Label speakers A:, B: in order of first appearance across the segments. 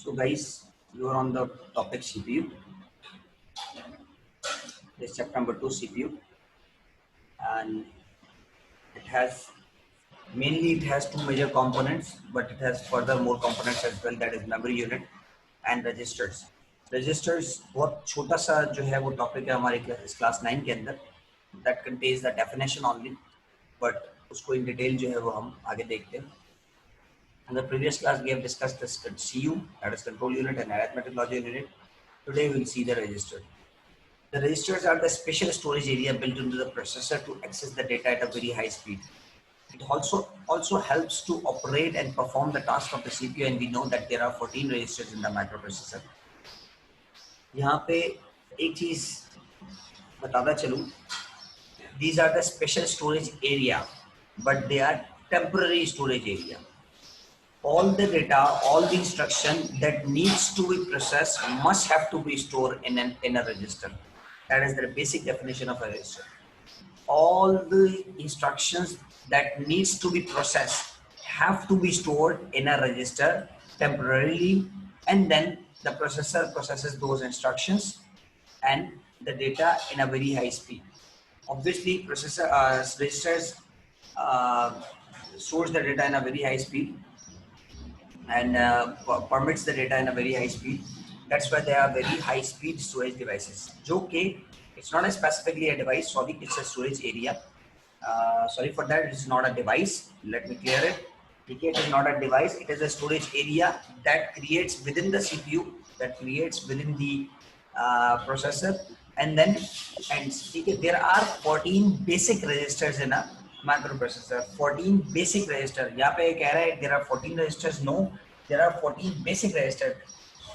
A: So guys, you are on the topic CPU. This chapter number 2 CPU, and it has mainly it has two major components, but it has further more components as well. That is memory unit and registers. Registers बहुत छोटा सा जो है वो topic है हमारे class 9 के अंदर. That contains the definition only, but उसको in detail जो है वो हम आगे देखते हैं. In the previous class, we have discussed the CU, that is control unit, and arithmetic logic unit. Today we will see the register. The registers are the special storage area built into the processor to access the data at a very high speed. It also helps to operate and perform the task of the CPU, and we know that there are 14 registers in the microprocessor. यहाँ पे एक चीज बताता चलूँ. These are the special storage area, but they are temporary storage area. All the data, all the instruction that needs to be processed must have to be stored in a register. That is the basic definition of a register. All the instructions that needs to be processed have to be stored in a register temporarily, and then the processor processes those instructions and the data in a very high speed. Obviously, registers stores the data in a very high speed and permits the data in a very high speed. That's why they are very high speed storage devices. Okay, it's not specifically a device, sorry, it's a storage area. Sorry for that, it's not a device. Let me clear it. Okay, it is not a device, it is a storage area that creates within the CPU, that creates within the processor. And then, there are 14 basic registers in a microprocessor. 14 basic registers. यहाँ पे कह रहा है there are 14 registers. No, there are 14 basic registers.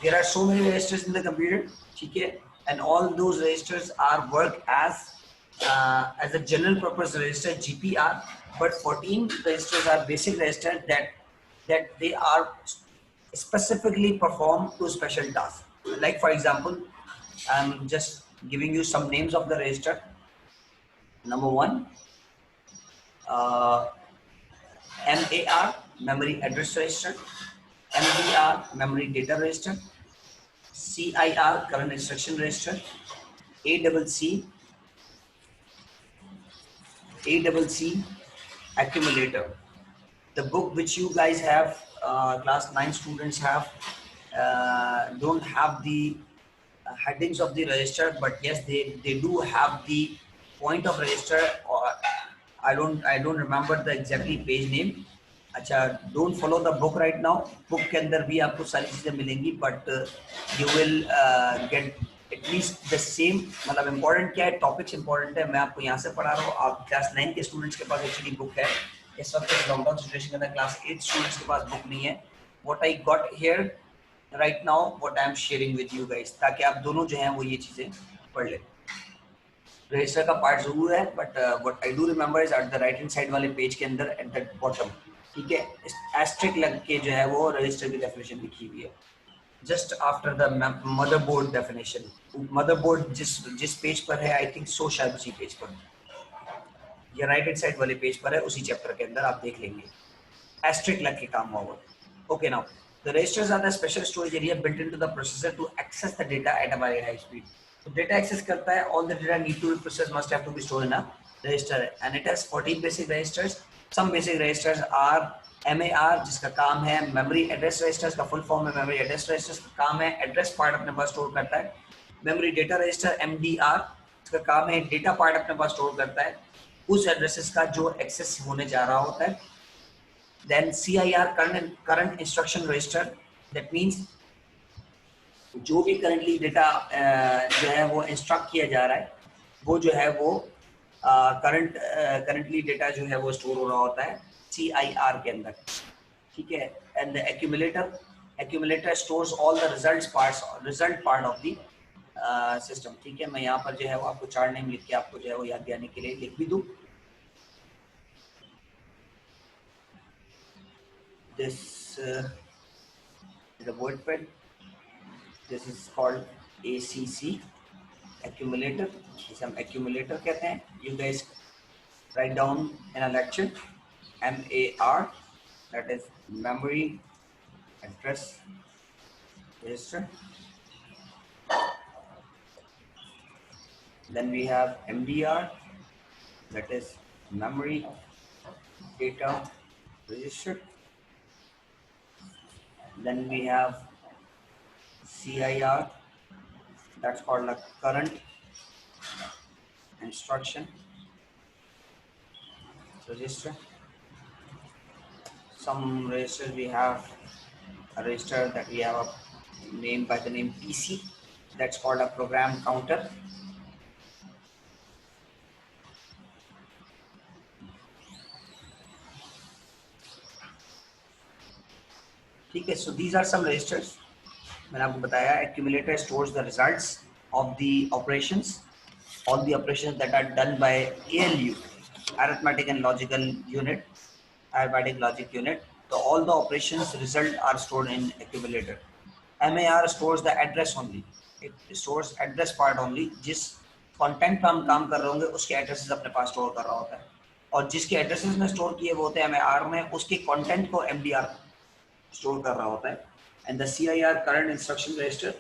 A: There are so many registers in the computer, ठीक है, and all those registers are work as a general purpose register GPR, but 14 registers are basic registers that they are specifically performed to special tasks. Like for example, I'm just giving you some names of the register. Number one, MAR, memory address register. MDR, memory data register. CIR, current instruction register. ACC, accumulator. The book which you guys have, class 9 students have, don't have the headings of the register, but yes, they do have the point of register. Or I don't remember the exactly page name. अच्छा, don't follow the book right now. Book के अंदर भी आपको सारी चीजें मिलेंगी, but you will get at least the same. मतलब important क्या है, topics important है. मैं आपको यहाँ से पढ़ा रहा हूँ. आप class 9 के students के पास actually book है. इस वक्त लॉकडाउन सिचुएशन के अंदर क्लास 8 स्टूडेंट्स के पास बुक नहीं है. What I got here right now, what I am sharing with you guys, ताकि आप दोनों जो हैं वो ये चीजें पढ़ लें. रजिस्टर का पार्ट जरूर है, but what I do remember is at the right hand side वाले पेज के अंदर एट द बॉटम, ठीक है, एस्ट्रिक लग के जो है वो रजिस्टर की डेफिनेशन लिखी हुई है just after the motherboard definition. Motherboard जिस पेज पर है, आई थिंक सो शायद उसी पेज पर या राइट हैंड साइड वाले पेज पर है, उसी चैप्टर के अंदर आप देख लेंगे एस्ट्रिक लग के काम हुआ. Okay, now the registers are the special storage area built into the processor to access the data at a very high speed. तो डेटा एक्सेस करता है, all the data need to be processed must have to be stored in a register, and it has 14 basic registers. Some basic registers are MAR, जिसका काम है memory address registers, का full form है memory address registers, का काम है address part अपने पास store करता है. memory data register MDR, इसका काम है data part अपने पास store करता है, उस addresses का जो access होने जा रहा होता है. Then CIR, current instruction register, that means जो भी करंटली डेटा जो है वो इंस्ट्रक्ट किया जा रहा है, वो जो है वो करंटली डेटा जो है वो स्टोर हो रहा होता है CIR के अंदर, ठीक है. And the accumulator stores all the result part of the system, ठीक है. मैं यहाँ पर जो है वो आपको 4 नेम लिख के आपको जो है वो याद दिलाने के लिए लिख भी दूँ. This is a word pad. This is called ACC, accumulator. इसे हम accumulator कहते हैं. You guys write down in a lecture. MAR, that is memory address register. Then we have MDR, that is memory data register. Then we have CIR, that's called a current instruction register. Some registers we have a register that we have a name by the name PC, that's called a program counter. ठीक है, so these are some registers. मैंने आपको बताया accumulator stores the results of the operations, all the operations that are done by ALU, arithmetic and logical unit, arithmetic logic unit. So all the operations result are stored in accumulator. MAR stores the address only. It stores address part only. जिस content पे हम काम कर रहे होंगे उसके addresses अपने पास store कर रहा होता है, और जिसके addresses में store किए वो होते हैं MAR में, उसके content को MDR स्टोर कर रहा होता है. And the CIR current instruction register,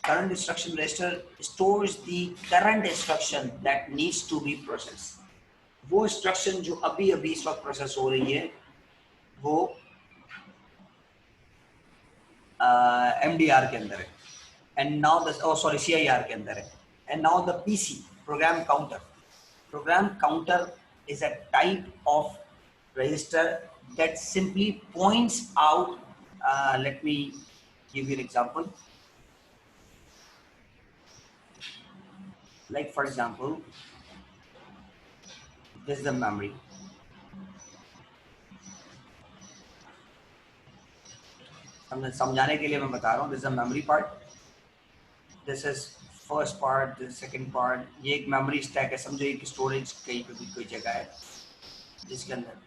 A: current instruction register stores the current instruction that needs to be process. वो इंस्ट्रक्शन जो अभी अभी इस वक्त प्रोसेस हो रही है वो MDR के अंदर है. एंड नाउ द CIR के अंदर है. And now the PC program counter, program counter is a type of register that simply points out. Let me give you an example. Like for example, this is the memory. समझाने के लिए मैं बता रहा हूँ. This is the memory part. This is first part, this is second part. ये एक memory stack है. समझो एक storage कहीं पे भी कोई जगह है जिसके अंदर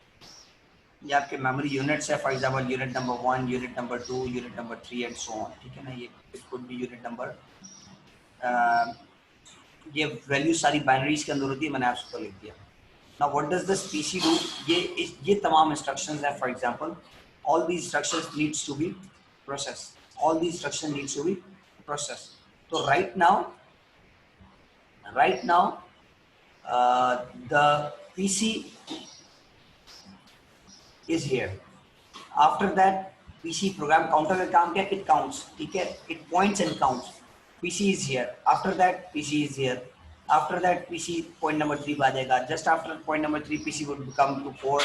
A: ये आपके मेमोरी यूनिट्स है. For example unit number 1, unit number 2, unit number 3 and so on. ठीक है ना, ये it could be unit number. ये वैल्यू सारी बाइनरीज के अंदर होती है. मैंने आपको लिख दिया. Now what does this PC do? ये तमाम इंस्ट्रक्शंस हैं. For example all the instructions needs to be process. All the instruction needs to be process. तो right now the PC is here. After that PC program counter का काम क्या? It counts. ठीक है, it points and counts. PC is here. After that PC is here. After that PC point number 3 आ जाएगा. Just after point number 3 PC would become to 4,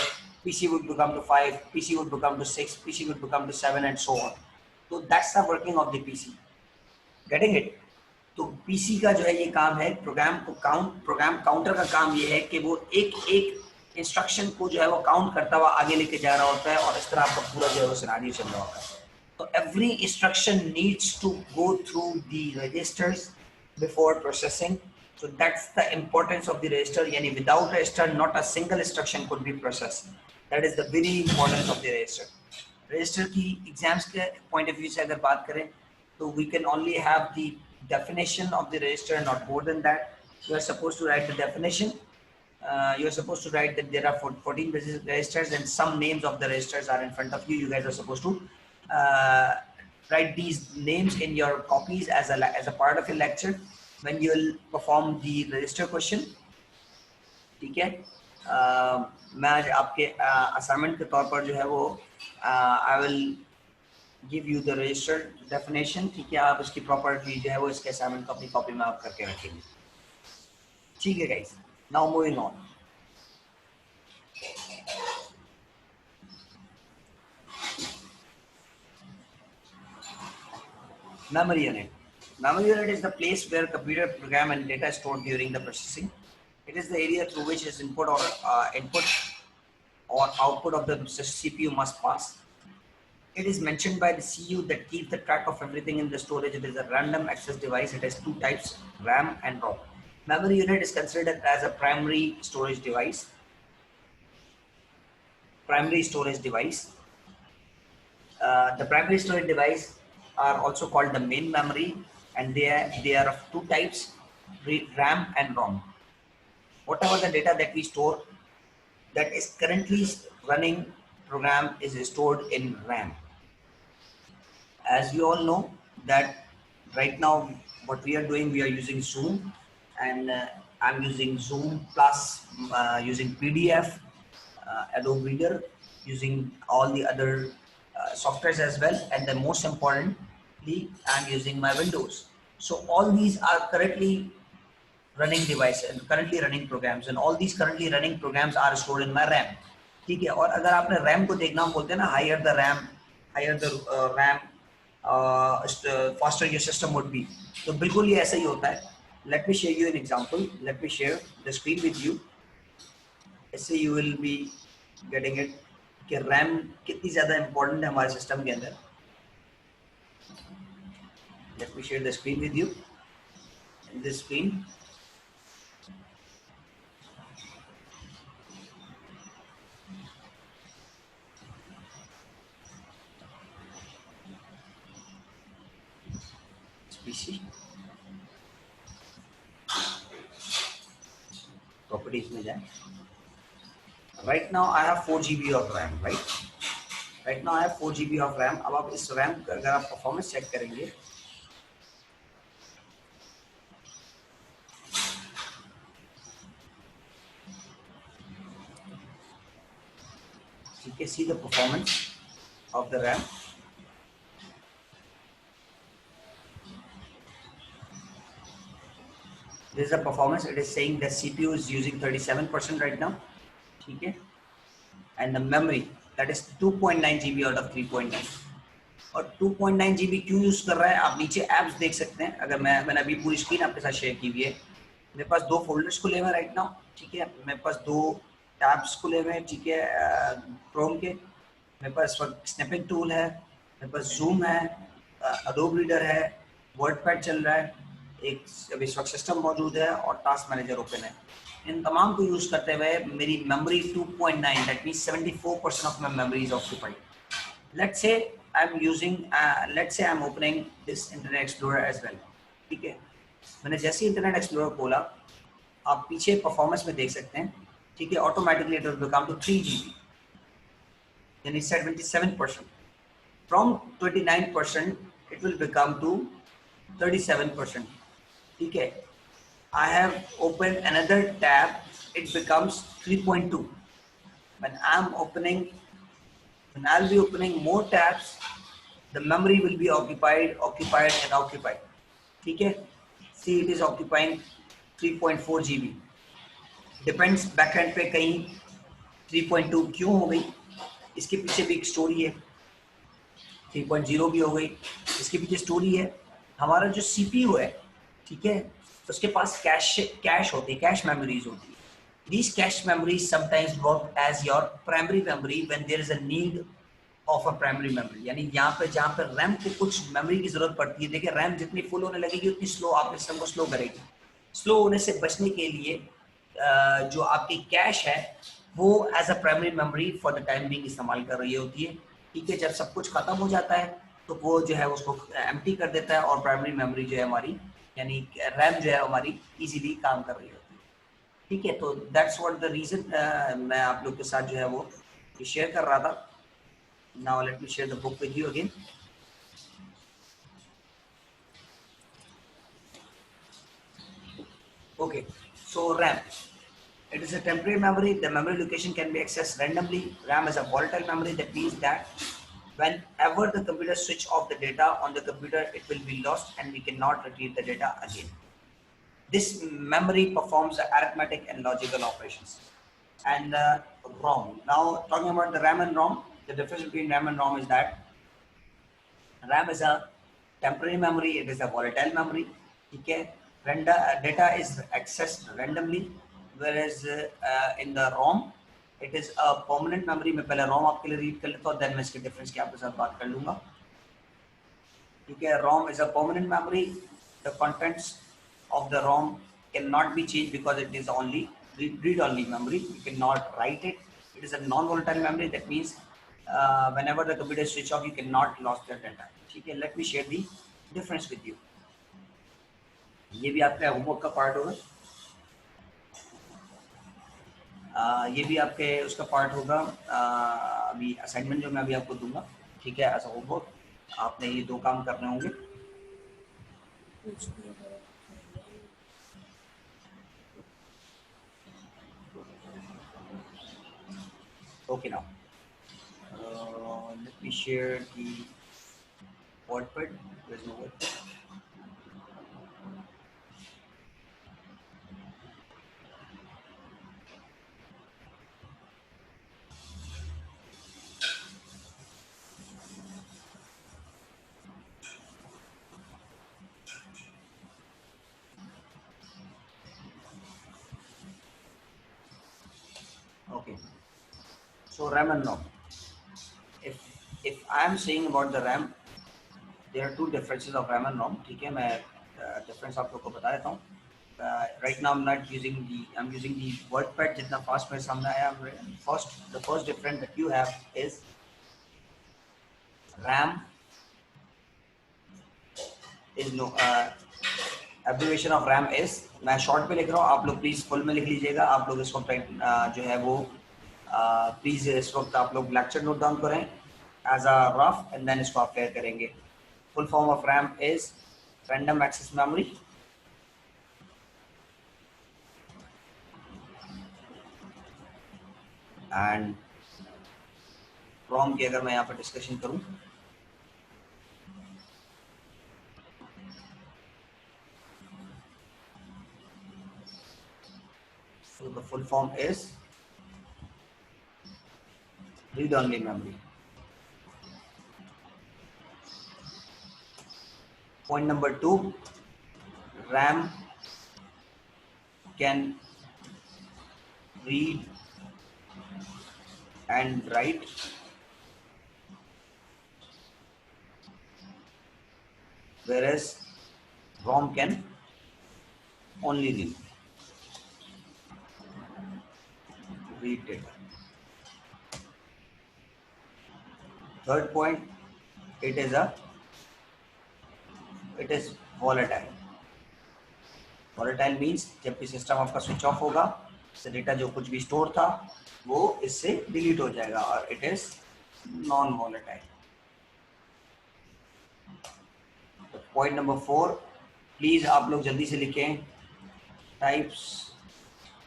A: PC would become to 5, PC would become to 6, PC would become to 7 and so on. So that's the working of the PC. Getting it? तो PC का जो है ये काम है programme को count. Program counter का काम ये है कि वो एक एक इंस्ट्रक्शन को जो है वो काउंट करता हुआ आगे लेके जा रहा होता है, और इस तरह आपका पूरा जो है वो सिनेरियो चल रहा होता है. तो every instruction needs to go through the registers before processing. So that's the importance of the register. यानी without register not a single instruction could be processed. That is the very importance of the register. Register की exams के point of view से अगर बात करें तो we can only have the definition of the register, not more than that. You are supposed to write the definition. You are supposed to write that there are 14 registers and some names of the registers are in front of you. You guys are supposed to write these names in your copies as a part of your lecture when you will perform the register question. ठीक है, मैं आज आपके assignment के तौर पर जो है वो I will give you the register definition. ठीक है, आप इसकी प्रॉपर्टी जो है वो इसके असाइनमेंट को अपनी कॉपी में आप करके रखेंगे. ठीक है guys, now moving on. Memory unit. Memory unit is the place where computer program and data is stored during the processing. It is the area through which is input or output of the CPU must pass. It is mentioned by the CU that keeps the track of everything in the storage. It is a random access device. It has two types, RAM and ROM. Memory unit is considered as a primary storage device. Primary storage device. The primary storage device are also called the main memory, and they are of two types, RAM and ROM. Whatever the data that we store that is currently running program is stored in RAM. As we all know, that right now what we are doing, we are using Zoom, and I'm using Zoom plus using PDF, Adobe Reader, using all the other softwares as well, and then most importantly, I'm using my Windows. So all these are currently running devices and currently running programs, and all these currently running programs are stored in my RAM. ठीक है, और अगर आपने RAM को देखना, हम बोलते हैं ना higher the RAM, higher the RAM faster your system would be, तो बिल्कुल ये ऐसा ही होता है. Let me share you an example, let me share the screen with you, इससे you will be getting it कि रैम कितनी ज़्यादा इंपॉर्टेंट है हमारे सिस्टम के अंदर. Let me share the screen with you. In this screen PC properties में जाए. Right now I have 4 GB of RAM, right? Right now I have 4 GB of RAM. अब आप इस RAM का अगर आप परफॉर्मेंस चेक करेंगे, you can see the performance of the RAM. This is the performance. It is saying that CPU is using 37% right now. ठीक है, and the memory that is 2.9 GB out of 3.9. और 2.9 GB क्यों use कर रहा है, आप नीचे apps देख सकते हैं. अगर मैंने अभी पूरी स्क्रीन आपके साथ शेयर की हुई है. मेरे पास 2 फोल्डर्स खुले हुए हैं राइट नाउ. ठीक है, मेरे पास 2 टैब्स खुले हुए हैं. ठीक है, क्रोम के. मेरे पास स्नैपिंग टूल है, मेरे पास जूम है, अडोब रीडर है, वर्डपैड चल रहा है, एक अभी स्टॉक सिस्टम मौजूद है, और टास्क मैनेजर ओपन है. इन तमाम को यूज करते हुए मेरी memory 2.9, that means 74% of my memory is occupied. Let's say I'm using let's say I'm opening this Internet Explorer as well. ठीक है, मैंने जैसे Internet Explorer खोला, आप पीछे परफॉर्मेंस में देख सकते हैं. ठीक है, automatically it will become to 3 GB, then it's 77%. From 29% it will become to 37%. ठीक है, I have opened another tab, it becomes 3.2. When I'll be opening more tabs, the memory will be occupied. ठीक है, see it is occupying 3.4 GB. Depends backend पे कहीं 3.2 क्यों हो गई, इसके पीछे भी एक स्टोरी है. 3.0 भी हो गई, इसके पीछे स्टोरी है. हमारा जो CPU है, ठीक है, उसके पास कैश होती है, कैश मेमोरीज होती है. These cache memories sometimes work as your primary memory when there is a need of a primary memory. यानी यहाँ पे जहाँ पे रैम को कुछ मेमोरी की जरूरत पड़ती है. देखिए, रैम जितनी फुल होने लगेगी उतनी स्लो आपके सिस्टम को स्लो करेगी. स्लो होने से बचने के लिए जो आपकी कैश है वो as a primary memory for the time being इस्तेमाल कर रही होती है. ठीक है, जब सब कुछ खत्म हो जाता है तो वो जो है उसको एम्प्टी कर देता है, और प्राइमरी मेमोरी जो है हमारी, यानी रैम जो है हमारी इजीली काम कर रही होती है. ठीक है, तो दैट्स व्हाट द रीजन मैं आप लोग के साथ जो है वो शेयर कर रहा था. Now let me share the book with you again. Okay, so RAM, it is a temporary memory. The memory location can be accessed randomly. RAM is a volatile memory. That means that whenever the computer switch off the data on the computer, it will be lost and we cannot retrieve the data again. This memory performs arithmetic and logical operations. And ROM. Now talking about the RAM and ROM, the difference between RAM and ROM is that RAM is a temporary memory, it is a volatile memory. Okay, data is accessed randomly, whereas in the ROM it is a permanent memory. मैं पहले ROM आपके लिए read कर लेता हूँ, then मैं इसके difference की आपके साथ बात कर लूँगा. ठीक है, ROM is a permanent memory. The contents of the ROM cannot be changed because it is only read-only memory. You cannot write it. It is a non-volatile memory. That means whenever the computer switch off, you cannot lose the data. ठीक है, let me share the difference with you. ये भी आपके homework का part होगा. ये भी आपके उसका पार्ट होगा. अभी असाइनमेंट जो मैं अभी आपको दूंगा, ठीक है, एज अ होमवर्क आपने ये 2 काम करने होंगे. Okay, now let me share the WordPad. There's no WordPad. Okay, so RAM and ROM. If if I am saying about the RAM, there are two differences of RAM and ROM. ठीक है, मैं difference आप लोग को बता देता हूँ. Right now I'm not using I'm using the WordPad जितना fast मेरे सामने आया. The first difference that you have is RAM is no abbreviation of RAM is. मैं शॉर्ट में लिख रहा हूँ, आप लोग प्लीज फुल में लिख लीजिएगा. आप लोग इसको जो है वो प्लीज इस वक्त आप लोग लेक्चर नोट डाउन करें as a rough and then इसको आप क्लियर करेंगे. Full form of RAM is random access memory. And ROM की अगर मैं यहाँ पर डिस्कशन करूँ, so the full form is read only memory. Point number 2, RAM can read and write, whereas ROM can only read data. Third point, it is volatile. Volatile means जब भी system आपका switch off होगा, इससे data जो कुछ भी store था वो इससे डिलीट हो जाएगा, और it is non volatile. Point number 4, please आप लोग जल्दी से लिखें. Types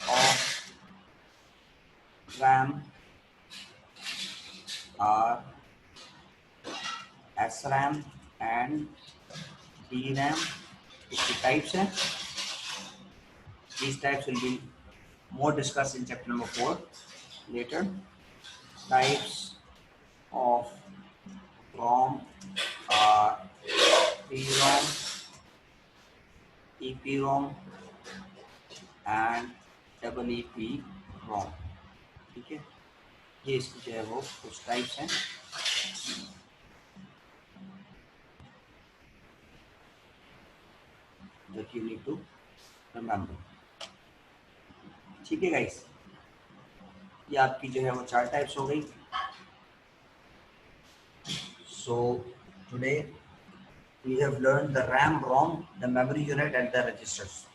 A: of RAM are SRAM and DRAM. इसकी टाइप्स हैं. These types will be more discussed in chapter number 4 later. Types of ROM are PROM, EPROM and EEPROM. ठीक है, ये इसकी जो है वो कुछ टाइप्स हैं. that you need to remember. ठीक है गाइस, ये आपकी जो है वो 4 टाइप्स हो गई. So today we have learned the RAM, ROM, the memory unit and the registers.